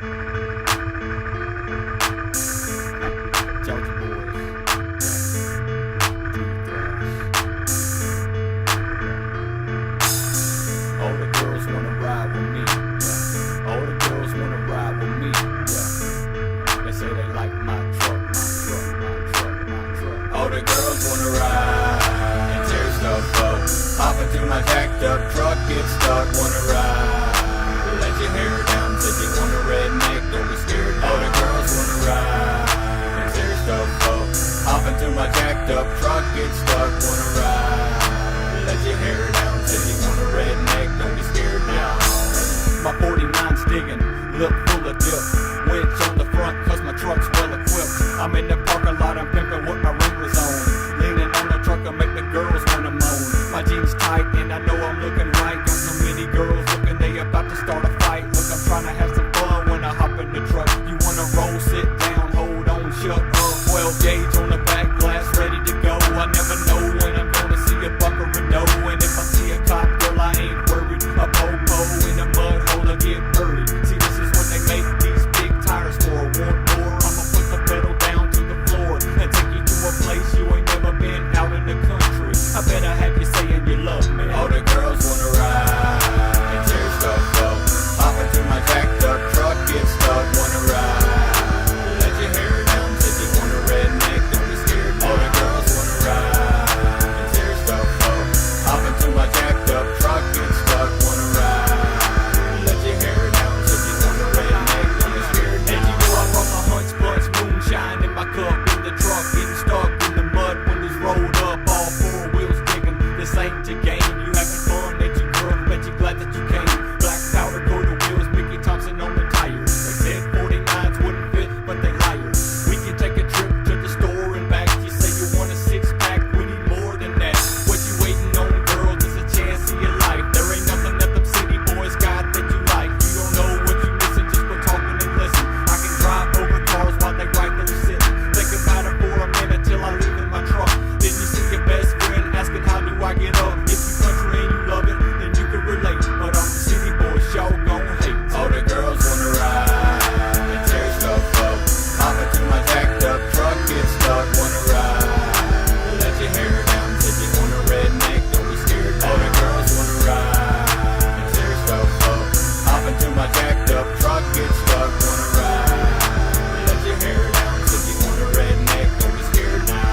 All the girls wanna ride with me. All the girls wanna ride with me. They say they like my truck, my truck, my truck, my truck. All the girls wanna ride and tear stuff up. Hop into my jacked up truck, get stuck, wanna ride. Let your hair down, said you want a redneck, don't be scared. All the girls wanna ride and tear stuff up. Hop into my jacked up truck, get stuck, wanna ride. Let your hair down, said you want a redneck, don't be scared now. My 49's digging, look full of dip. Winch on the front, cause my truck's well equipped. I'm in the parking lot, I'm pimping with my Wranglers on. Leaning on the truck, I make the girls wanna moan. My jeans tight, and I know I'm looking right. Got so many girls looking, they about to start a fight. Look, I'm trying to have some fun when I hop in the truck. You wanna roll, sit down, hold on, shut up. 12 gauge on the back glass, ready to go. I never know when I'm gonna see a buck or a doe. And if I see a cop, girl, I ain't worried. A popo in a mud hole, I get buried. See, this is what they make these big tires for. Want more? I'ma put the pedal down to the floor and take you to a place you ain't never been, out in the country. I better have you saying you love me. All the girls wanna ride and tear stuff up. Hop into my jacked up truck, get stuck, wanna ride. Let your hair down, said you want a redneck, don't be scared. All the girls wanna ride and tear stuff up. Hop into my jacked up truck, get stuck, wanna ride. Let your hair down, said you want a redneck, don't be scared. And you know I brought my hunch bunch, moonshine in my cup, in the truck, getting stuck in the mud, windows rolled up, all four wheels digging. This ain't your game, you having fun, ain't you girl? Bet you glad that you came. Black powder, go to wheels, Mickey Thompson on the tires. They said 49s wouldn't fit, but they liars. We can take a trip to the store and back. You say you want a six-pack, we need more than that. What you waiting on, girl? There's a chance of your life. There ain't nothing that them city boys got that you like. You don't know what you missing, just for talking and listen. I can drive over cars while they right there sitting. Think about it for a minute till I leave in my truck. Then you see your best friend asking how do I get up. If you country and you love it, then you can relate. But I'm a city boy, y'all gon' hate. All the girls wanna ride and tear stuff up. Hop into my jacked up truck, get stuck, wanna ride. Let your hair down, said you want a redneck, don't be scared. All the girls wanna ride and tear stuff up. Hop into my jacked up truck, get stuck, wanna ride. Let your hair down, said you want a redneck, don't be scared now.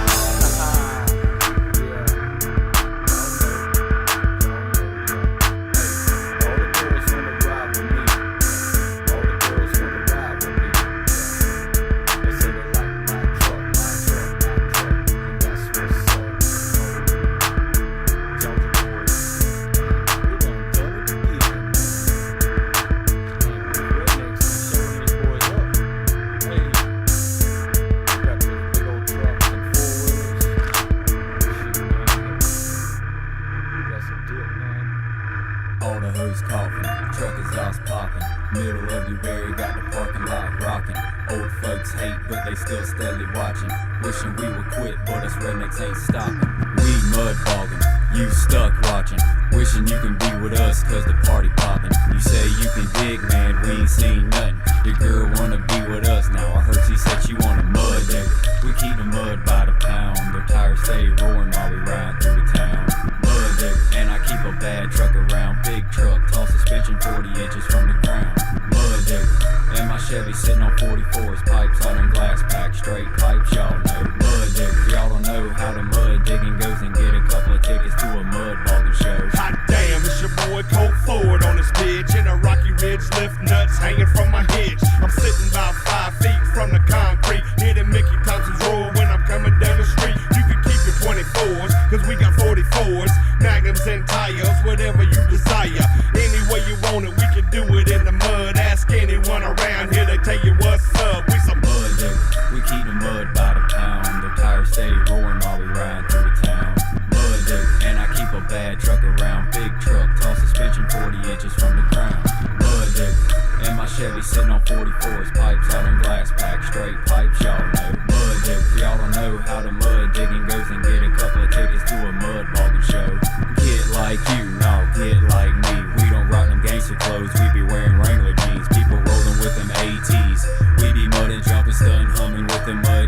All the hoes coughing, truck exhaust popping. Middle of your berry, got the parking lot rocking. Old folks hate, but they still steadily watching. Wishing we would quit, but us rednecks ain't stopping. We mud bogging, you stuck watching. Wishing you can be with us, cause the party popping. You say you can dig, man, we ain't seen nothing. Your girl wanna be with us, now I heard she said she want a mud digger. We keep the mud by the pound, their tires stay roaring while we ride through the town. Mud digger, and I keep a bad truck around. Big truck, tall suspension 40 inches from the ground. Mud digger, and my Chevy sitting on 44s. Pipes out in glass pack, straight pipes, y'all know. Mud digger, y'all don't know how the mud digging goes, and get a couple of tickets to a mud bogging show. Hot damn, it's your boy Colt Ford on this bitch. In a rocky ridge, lift nuts hanging from my hitch. I'm sitting about 5 feet from the concrete, hitting Mickey Thompson's road when I'm coming down the street. You can keep your 24s, cause we got 44s, magnums and tires, whatever you desire. Any way you want it, we can do it in the mud. Ask anyone around here, they tell you what's up. We some mud digger, we keep the mud by the pound. The tires stay roaring while we ride through the town. Mud digger, and I keep a bad truck around. Big truck, tall suspension 40 inches from the ground. Mud digger, and my Chevy sitting on 44s. Pipes out in glass pack, straight pipes, y'all know. Mud digger, y'all don't know how the mud digging goes, and get a couple of tickets to a mud bogging show. Get like you, no, get like me. We don't rock them gangster clothes, we be wearing Wrangler jeans. People rolling with them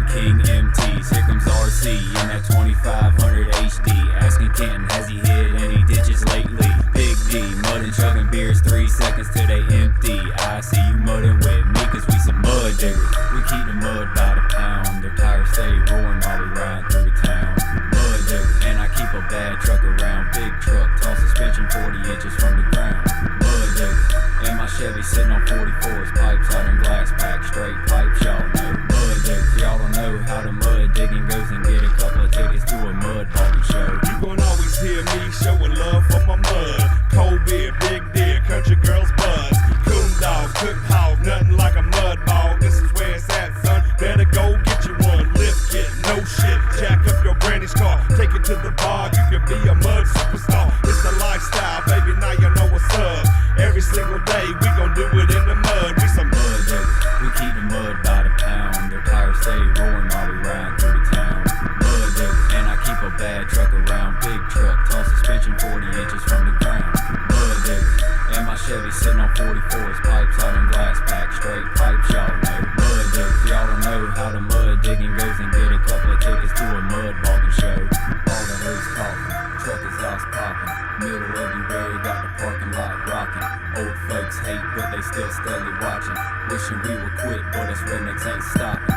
King MTs. Here comes RC in that 2500 HD. Asking Canton, has he hit any ditches lately? Big D, muddin' chugging beers 3 seconds till they empty. I see you muddin' with me cause we some mud diggers. We keep the mud by the pound. Their tires stay roaring while we ride through town. Mud digger, and I keep a bad truck around. Big truck, tall suspension 40 inches from the ground. Mud digger, and my Chevy sitting on 44s. Pipes out in glass pack, straight pipes, y'all know. Mud digger, y'all don't know how the mud digging goes and get a couple of tickets to a mud barbie show. You gon' always hear me showing love for my mud. Cold beer, big deer, country girls buzz. Coon dogs, cook hogs, nothing like a mud bog. This is where it's at, son. Better go get you one. Lift kit, no shit. Jack up your granny's car. Take it to the bar. You can be a mud superstar. It's a lifestyle, baby. Now you know what's up. Every single day, we gon' do it in the mud. We some Mud diggers, we keep the mud by the pound. Their tires stay roaring while we ride through the town. Mud digger, and I keep a bad truck around. Big truck, tall suspension 40 inches from the ground. Mud digger, and my Chevy sitting on 44s. Pipes out in glass pack, straight pipes, y'all know. Mud diggers, y'all don't know how the mud digging goes and get a couple of tickets to a mud bogging show. All the hose coughing, truck exhaust popping. Middle of the road, got the parking lot rocking. Old folks hate, but they still steadily watching. Wishing we would quit, but us rednecks ain't stopping.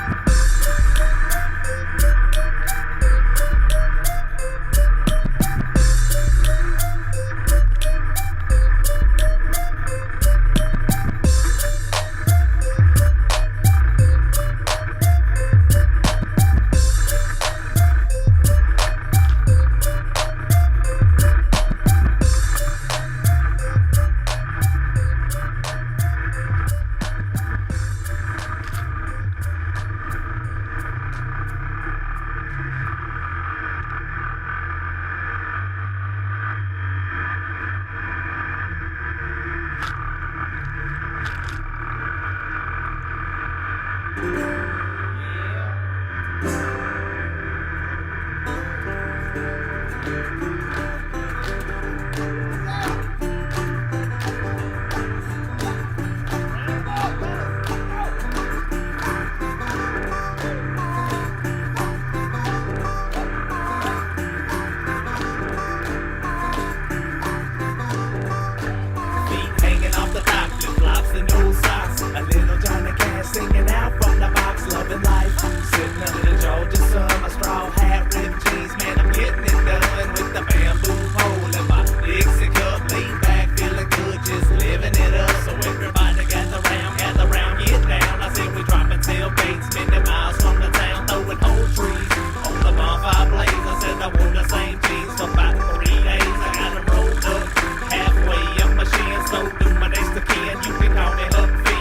Singing out from the box, loving life. Sitting under the Georgia sun, my straw hat, ripped jeans. Man, I'm getting it done with the bamboo pole and my Dixie cup. Lean back, feeling good, just living it up. So everybody gather round, get down. I said we dropping tailgates many miles from the town, throwing whole trees on the bonfire blaze. I said I wore the same jeans for about 3 days. I got them rolled up halfway up my shin. So do my next to kin, you can call me Huck Finn.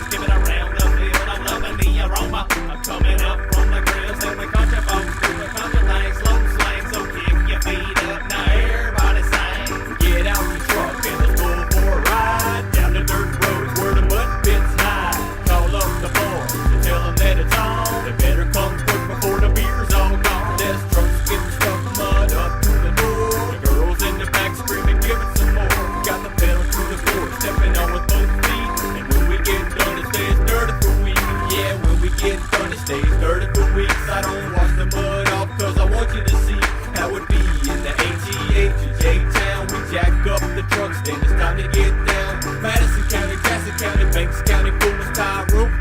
Give it a round of field, I'm loving the aroma. I'm coming up from the grills and we country folks doing country things, slow slang. So kick your feet up, now everybody sing. Get out your truck and let's go for a ride down the dirt roads where the mud pits hide. Call up the boys and tell them that it's on. They better come quick before the beer's all gone. This truck's getting stuck mud up to the door. The girls in the back screaming, give it some more. We got the pedal to the floor, stepping on with both feet. And when we get done, it stays dirty for weeks. Yeah, when we get done, it stays dirty for weeks. I don't wash the mud off cause I want you to see how it be in the ATH in J-Town. We jack up the trucks, then it's time to get down. Madison County, Jackson County, Banks County, Fulton, Tyrone.